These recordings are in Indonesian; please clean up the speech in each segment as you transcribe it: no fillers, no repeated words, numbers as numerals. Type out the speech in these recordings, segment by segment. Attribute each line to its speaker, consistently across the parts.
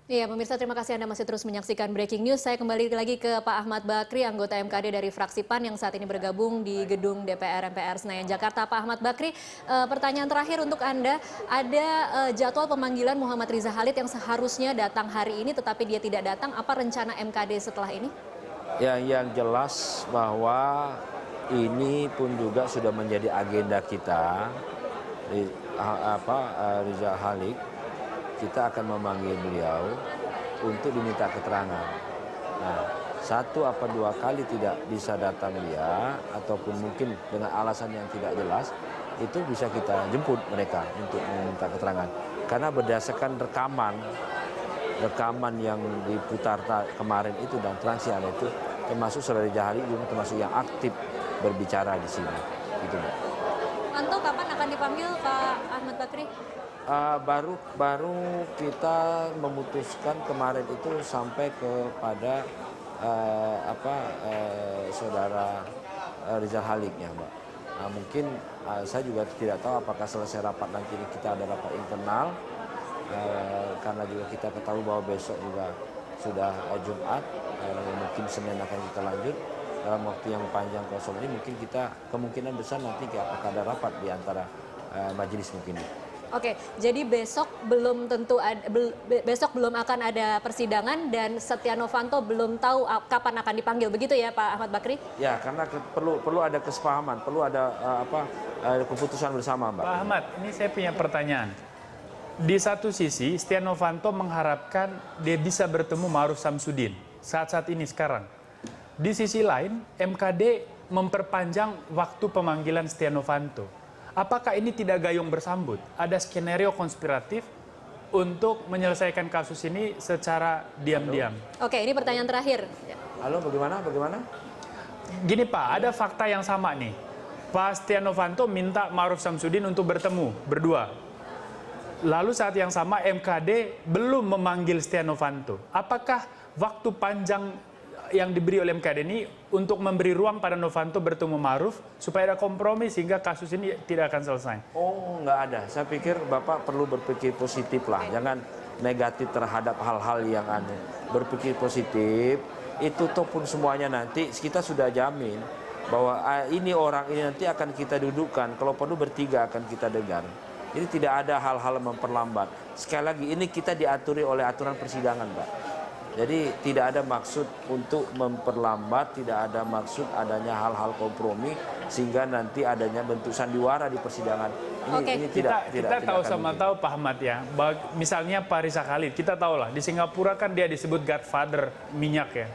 Speaker 1: Iya, pemirsa, terima kasih Anda masih terus menyaksikan Breaking News. Saya kembali lagi ke Pak Ahmad Bakri, anggota MKD dari fraksi PAN yang saat ini bergabung di gedung DPR MPR Senayan, Jakarta. Pak Ahmad Bakri, pertanyaan terakhir untuk Anda, ada jadwal pemanggilan Muhammad Riza Khalid yang seharusnya datang hari ini, tetapi dia tidak datang. Apa rencana MKD setelah ini?
Speaker 2: Yang jelas bahwa ini pun juga sudah menjadi agenda kita, Riza Khalid. Kita akan memanggil beliau untuk diminta keterangan. Nah, 1 atau 2 kali tidak bisa datang dia, ataupun mungkin dengan alasan yang tidak jelas, itu bisa kita jemput mereka untuk meminta keterangan. Karena berdasarkan rekaman yang diputar kemarin itu dan transian itu, termasuk Saudara Riza Khalid juga termasuk yang aktif berbicara di sini. Gitu, Mbak.
Speaker 1: Mantap, kapan akan dipanggil Pak Ahmad Bakri?
Speaker 2: Baru kita memutuskan kemarin itu sampai kepada Saudara Riza Khalidnya, Mbak. Nah, mungkin saya juga tidak tahu apakah selesai rapat nanti kita ada rapat internal, karena juga kita ketahui bahwa besok juga sudah Jumat, mungkin Senin akan kita lanjut. Dalam waktu yang panjang kosong ini mungkin kita kemungkinan besar nanti apakah ada rapat di antara majelis mungkin.
Speaker 1: Oke, jadi besok belum akan ada persidangan dan Setia Novanto belum tahu kapan akan dipanggil, begitu ya Pak Ahmad Bakri?
Speaker 2: Ya, karena perlu ada kesepahaman, perlu ada keputusan bersama, Mbak.
Speaker 3: Pak Ahmad, ini saya punya pertanyaan. Di satu sisi, Setia Novanto mengharapkan dia bisa bertemu Ma'ruf Samsudin saat-saat ini sekarang. Di sisi lain, MKD memperpanjang waktu pemanggilan Setia Novanto. Apakah ini tidak gayung bersambut? Ada skenario konspiratif untuk menyelesaikan kasus ini secara diam-diam.
Speaker 1: Oke, ini pertanyaan terakhir.
Speaker 2: Halo, bagaimana?
Speaker 3: Gini Pak, ada fakta yang sama nih. Pak Setia Novanto minta Ma'ruf Samsudin untuk bertemu berdua. Lalu saat yang sama MKD belum memanggil Setia Novanto. Apakah waktu panjang yang diberi oleh MKD ini untuk memberi ruang pada Novanto bertemu Ma'ruf supaya ada kompromi sehingga kasus ini tidak akan selesai?
Speaker 2: Oh, nggak ada. Saya pikir Bapak perlu berpikir positif lah. Jangan negatif terhadap hal-hal yang aneh. Berpikir positif, itu toh pun semuanya nanti kita sudah jamin bahwa ini orang ini nanti akan kita dudukkan. Kalau perlu bertiga akan kita dengar. Ini tidak ada hal-hal memperlambat. Sekali lagi, ini kita diaturi oleh aturan persidangan, Pak. Jadi tidak ada maksud untuk memperlambat, tidak ada maksud adanya hal-hal kompromi sehingga nanti adanya bentuk sandiwara di persidangan. Ini
Speaker 3: kita tahu sama tahu Pak Ahmad ya. Misalnya Pak Riza Khalid, kita tahu lah di Singapura kan dia disebut Godfather minyak ya.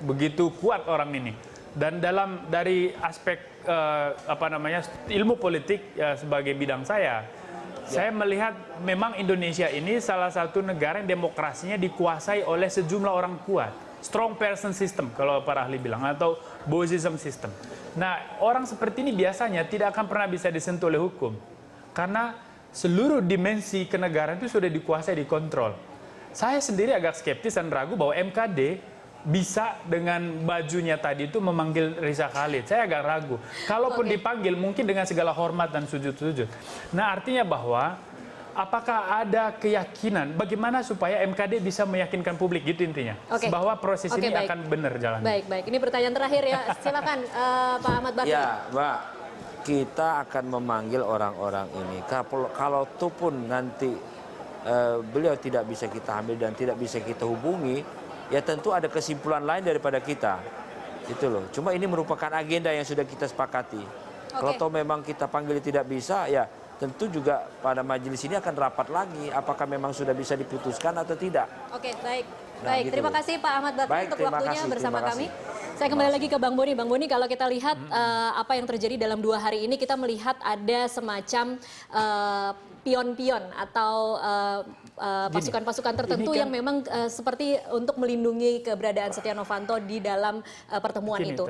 Speaker 3: Begitu kuat orang ini. Dan dari aspek ilmu politik ya, sebagai bidang saya melihat memang Indonesia ini salah satu negara yang demokrasinya dikuasai oleh sejumlah orang kuat. Strong person system kalau para ahli bilang, atau Bosism system. Nah, orang seperti ini biasanya tidak akan pernah bisa disentuh oleh hukum. Karena seluruh dimensi kenegaraan itu sudah dikuasai, dikontrol. Saya sendiri agak skeptis dan ragu bahwa MKD bisa dengan bajunya tadi itu memanggil Riza Khalid. Saya agak ragu. Kalaupun dipanggil mungkin dengan segala hormat dan sujud-sujud. Nah, artinya bahwa apakah ada keyakinan bagaimana supaya MKD bisa meyakinkan publik, gitu intinya. Bahwa proses ini akan benar jalan.
Speaker 1: Baik. Ini pertanyaan terakhir ya. Silakan Pak Ahmad Bakri.
Speaker 2: Ya, Mbak. Kita akan memanggil orang-orang ini. Kalau itu pun nanti beliau tidak bisa kita ambil dan tidak bisa kita hubungi, ya tentu ada kesimpulan lain daripada kita. Itu loh. Cuma ini merupakan agenda yang sudah kita sepakati. Kalau toh memang kita panggil tidak bisa, ya tentu juga pada majelis ini akan rapat lagi. Apakah memang sudah bisa diputuskan atau tidak.
Speaker 1: Oke, baik.
Speaker 2: Nah,
Speaker 1: baik,
Speaker 2: gitu
Speaker 1: terima
Speaker 2: loh.
Speaker 1: kasih Pak Ahmad Bakri untuk waktunya bersama kami. Saya kembali lagi ke Bang Boni. Bang Boni, kalau kita lihat apa yang terjadi dalam 2 hari ini, kita melihat ada semacam pion-pion atau pasukan-pasukan tertentu yang memang seperti untuk melindungi keberadaan Setia Novanto di dalam pertemuan itu.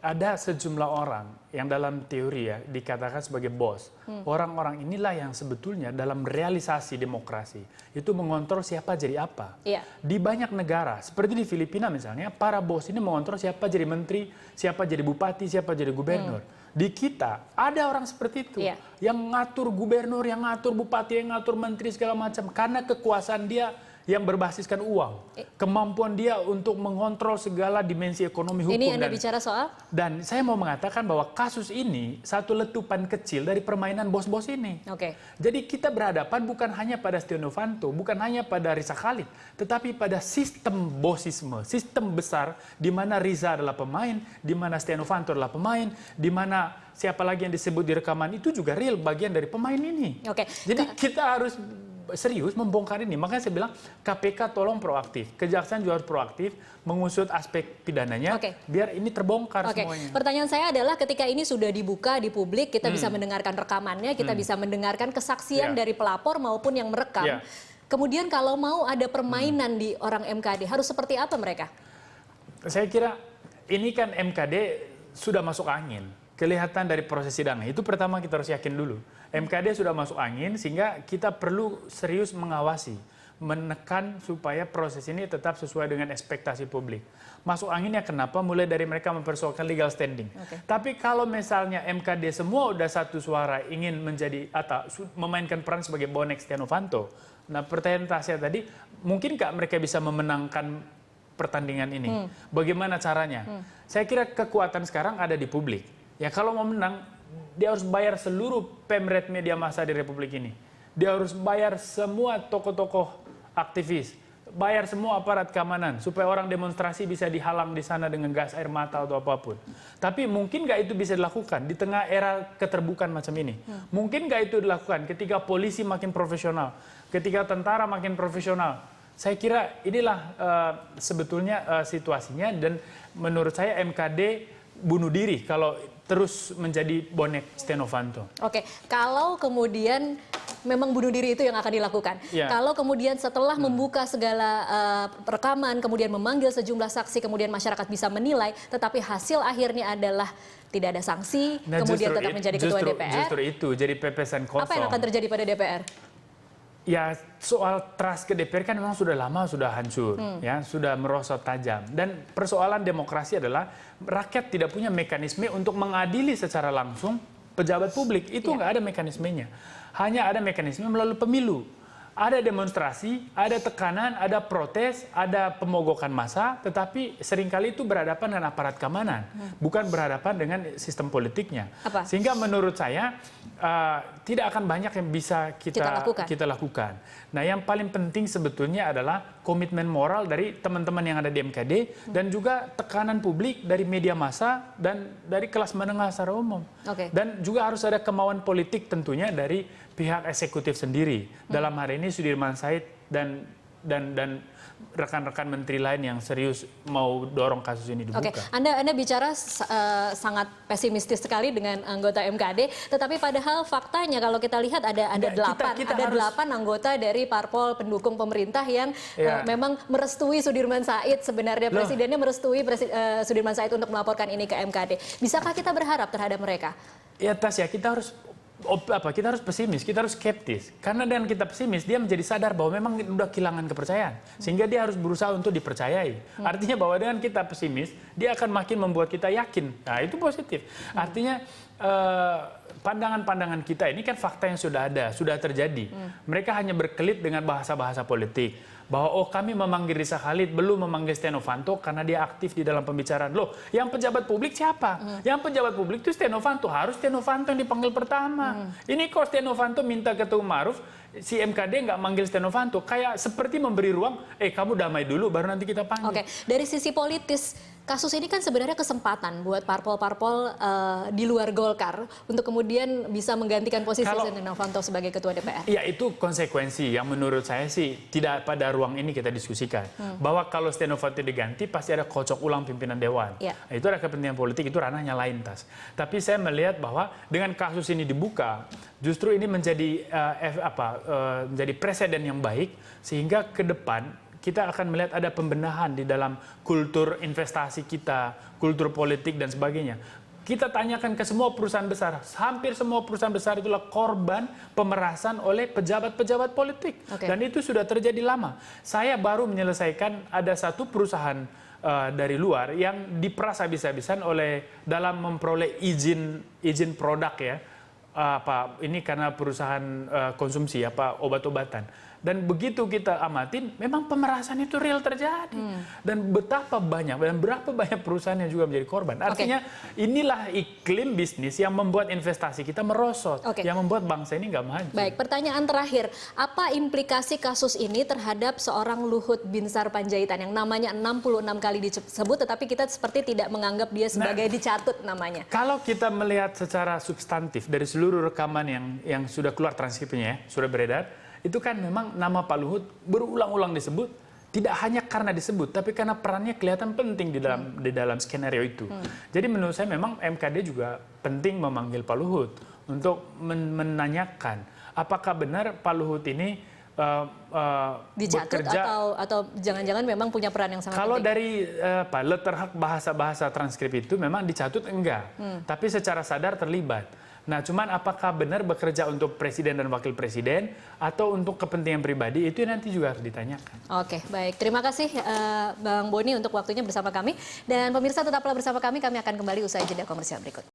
Speaker 3: Ada sejumlah orang yang dalam teori ya dikatakan sebagai bos. Orang-orang inilah yang sebetulnya dalam realisasi demokrasi itu mengontrol siapa jadi apa. Di banyak negara, seperti di Filipina misalnya, para bos ini mengontrol siapa jadi menteri, siapa jadi bupati, siapa jadi gubernur. Di kita ada orang seperti itu yang ngatur gubernur, yang ngatur bupati, yang ngatur menteri segala macam karena kekuasaan dia yang berbasiskan uang. Kemampuan dia untuk mengontrol segala dimensi ekonomi hukum.
Speaker 1: Ini Anda bicara soal?
Speaker 3: Dan saya mau mengatakan bahwa kasus ini satu letupan kecil dari permainan bos-bos ini.
Speaker 1: Oke.
Speaker 3: Jadi kita berhadapan bukan hanya pada Setia Novanto, bukan hanya pada Riza Khalid, tetapi pada sistem bosisme, sistem besar di mana Riza adalah pemain, di mana Setia Novanto adalah pemain, di mana siapa lagi yang disebut di rekaman itu juga real bagian dari pemain ini.
Speaker 1: Oke.
Speaker 3: Jadi kita harus serius membongkar ini. Makanya saya bilang KPK tolong proaktif, Kejaksaan juga harus proaktif mengusut aspek pidananya, biar ini terbongkar semuanya.
Speaker 1: Pertanyaan saya adalah ketika ini sudah dibuka di publik, kita bisa mendengarkan rekamannya, kita bisa mendengarkan kesaksian dari pelapor maupun yang merekam. Kemudian kalau mau ada permainan di orang MKD, harus seperti apa mereka?
Speaker 3: Saya kira ini kan MKD sudah masuk angin. Kelihatan dari proses sidangnya. Itu pertama kita harus yakin dulu. MKD sudah masuk angin sehingga kita perlu serius mengawasi, menekan supaya proses ini tetap sesuai dengan ekspektasi publik. Masuk anginnya kenapa? Mulai dari mereka mempersoalkan legal standing. Tapi kalau misalnya MKD semua udah satu suara ingin menjadi atau memainkan peran sebagai bonek Setia Novanto. Nah, pertanyaan saya tadi, mungkinkah mereka bisa memenangkan pertandingan ini? Bagaimana caranya? Saya kira kekuatan sekarang ada di publik. Ya kalau mau menang, dia harus bayar seluruh pemret media massa di Republik ini. Dia harus bayar semua tokoh-tokoh aktivis, bayar semua aparat keamanan, supaya orang demonstrasi bisa dihalang di sana dengan gas air mata atau apapun. Tapi mungkin nggak itu bisa dilakukan di tengah era keterbukaan macam ini? Mungkin nggak itu dilakukan ketika polisi makin profesional, ketika tentara makin profesional? Saya kira inilah sebetulnya situasinya, dan menurut saya MKD bunuh diri kalau terus menjadi bonek Setia Novanto.
Speaker 1: Oke, kalau kemudian memang bunuh diri itu yang akan dilakukan. Kalau kemudian setelah membuka segala rekaman, kemudian memanggil sejumlah saksi, kemudian masyarakat bisa menilai, tetapi hasil akhirnya adalah tidak ada sanksi, kemudian tetap menjadi ketua DPR.
Speaker 3: Justru itu, jadi pepesan kosong.
Speaker 1: Apa yang akan terjadi pada DPR?
Speaker 3: Ya, soal trust ke DPR kan memang sudah lama sudah hancur, ya, sudah merosot tajam. Dan persoalan demokrasi adalah rakyat tidak punya mekanisme untuk mengadili secara langsung pejabat publik. Itu nggak ada mekanismenya. Hanya ada mekanisme melalui pemilu. Ada demonstrasi, ada tekanan, ada protes, ada pemogokan massa, tetapi seringkali itu berhadapan dengan aparat keamanan, bukan berhadapan dengan sistem politiknya. Sehingga menurut saya tidak akan banyak yang bisa kita lakukan. Nah, yang paling penting sebetulnya adalah komitmen moral dari teman-teman yang ada di MKD dan juga tekanan publik dari media massa dan dari kelas menengah secara umum. Dan juga harus ada kemauan politik tentunya dari pihak eksekutif sendiri. Dalam hari ini Sudirman Said dan rekan-rekan menteri lain yang serius mau dorong kasus ini dibuka.
Speaker 1: Anda bicara sangat pesimistis sekali dengan anggota MKD, tetapi padahal faktanya kalau kita lihat ada delapan anggota dari parpol pendukung pemerintah yang memang merestui Sudirman Said. Sebenarnya presidennya merestui Sudirman Said untuk melaporkan ini ke MKD. Bisakah kita berharap terhadap mereka?
Speaker 3: Ya, Tasya, kita harus pesimis, kita harus skeptis. Karena dengan kita pesimis, dia menjadi sadar bahwa memang udah kehilangan kepercayaan. Sehingga dia harus berusaha untuk dipercayai. Artinya bahwa dengan kita pesimis, dia akan makin membuat kita yakin. Nah, itu positif. Artinya pandangan-pandangan kita ini kan fakta yang sudah ada, sudah terjadi. Mereka hanya berkelit dengan bahasa-bahasa politik. Bahwa kami memanggil Riza Khalid, belum memanggil Setia Novanto karena dia aktif di dalam pembicaraan. Loh, yang pejabat publik siapa? Yang pejabat publik itu Setia Novanto. Harus Setia Novanto yang dipanggil pertama. Ini kok Setia Novanto minta Ketua Ma'ruf, si MKD nggak manggil Setia Novanto. Kayak seperti memberi ruang, kamu damai dulu baru nanti kita panggil.
Speaker 1: Dari sisi politis, kasus ini kan sebenarnya kesempatan buat parpol-parpol di luar Golkar untuk kemudian bisa menggantikan posisi Setia Novanto sebagai Ketua DPR.
Speaker 3: Ya, itu konsekuensi yang menurut saya sih tidak pada ruang ini kita diskusikan. Bahwa kalau Setia Novanto diganti pasti ada kocok ulang pimpinan Dewan. Nah, itu ada kepentingan politik, itu ranahnya lain, Tas. Tapi saya melihat bahwa dengan kasus ini dibuka, justru ini menjadi menjadi presiden yang baik sehingga ke depan kita akan melihat ada pembenahan di dalam kultur investasi kita, kultur politik dan sebagainya. Kita tanyakan ke semua perusahaan besar, hampir semua perusahaan besar itulah korban pemerasan oleh pejabat-pejabat politik. Dan itu sudah terjadi lama. Saya baru menyelesaikan ada satu perusahaan dari luar yang diperas habis-habisan oleh dalam memperoleh izin produk ya. Ini karena perusahaan konsumsi obat-obatan. Dan begitu kita amatin, memang pemerasan itu real terjadi. Dan betapa banyak, dan berapa banyak perusahaan yang juga menjadi korban. Artinya inilah iklim bisnis yang membuat investasi kita merosot. Yang membuat bangsa ini nggak maju.
Speaker 1: Baik, pertanyaan terakhir. Apa implikasi kasus ini terhadap seorang Luhut Binsar Panjaitan yang namanya 66 kali disebut, tetapi kita seperti tidak menganggap dia sebagai dicatut namanya?
Speaker 3: Kalau kita melihat secara substantif dari seluruh rekaman yang sudah keluar transkripnya, sudah beredar, itu kan memang nama Pak Luhut berulang-ulang disebut, tidak hanya karena disebut, tapi karena perannya kelihatan penting di dalam skenario itu. Jadi menurut saya memang MKD juga penting memanggil Pak Luhut untuk menanyakan apakah benar Pak Luhut ini
Speaker 1: dicatut
Speaker 3: bekerja,
Speaker 1: atau jangan-jangan memang punya peran yang sangat
Speaker 3: kalau
Speaker 1: penting.
Speaker 3: dari letterhead bahasa-bahasa transkrip itu memang dicatut enggak, tapi secara sadar terlibat. Nah, cuman apakah benar bekerja untuk presiden dan wakil presiden atau untuk kepentingan pribadi, itu nanti juga harus ditanyakan.
Speaker 1: Oke, baik. Terima kasih Bang Boni untuk waktunya bersama kami. Dan pemirsa tetaplah bersama kami akan kembali usai jeda komersial berikut.